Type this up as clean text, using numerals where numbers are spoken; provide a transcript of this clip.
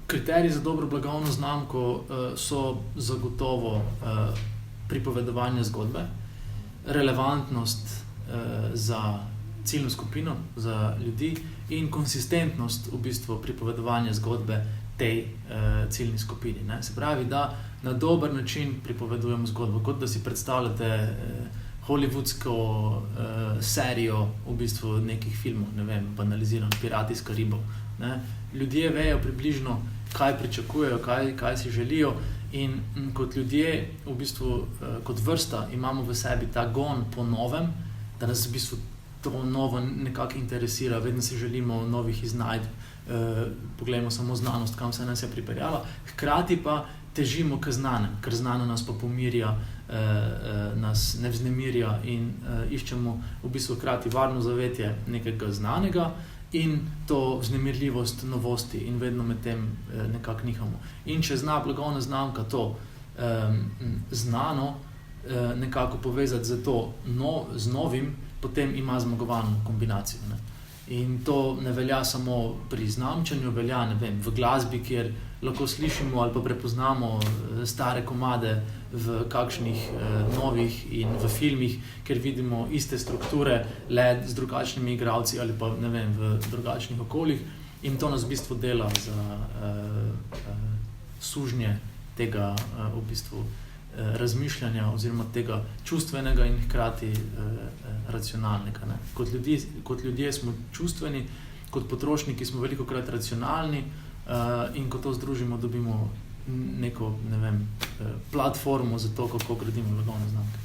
Kriteriji za dobro blagovno znamko so zagotovo pripovedovanje zgodbe, relevantnost za ciljno skupino, za ljudi in konsistentnost v bistvu pripovedovanja zgodbe tej ciljni skupini. Ne? Se pravi, da na dober način pripovedujemo zgodbo, kot da si predstavljate hollywoodsko serijo v bistvu nekih filmov, ne vem, banaliziran, Pirati s Karibov. Ne? Ljudje vejo približno, kaj pričakujejo, kaj si želijo in kot ljudje, v bistvu kot vrsta, imamo v sebi ta gon po novem, da nas v bistvu to novo nekako interesira, vedno si želimo novih iznajdb, poglejmo samo znanost, kam se nas je pripeljala, hkrati pa težimo k znanem, ker znano nas pa pomirja, nas ne vznemirja in iščemo v bistvu hkrati varno zavetje nekega znanega in to vznemirljivost novosti in vedno med tem nekako nihamo. In če zna blagovna znamka to znano nekako povezati z to z novim, potem ima zmagovalno kombinacijo. Ne? In to ne velja samo pri znamčenju, velja, ne vem, v glasbi, kjer lahko slišimo ali pa prepoznamo stare komade v kakšnih novih in v filmih, kjer vidimo iste strukture, le z drugačnimi igralci ali pa, ne vem, v drugačnih okoljih in to nas v bistvu dela za sužnje tega v bistvu razmišljanja oziroma tega čustvenega in hkrati racionalnega. Ne? Kot ljudje smo čustveni, kot potrošniki smo velikokrat racionalni in ko to združimo, dobimo neko, ne vem, platformo za to, kako gradimo blagovne znamke.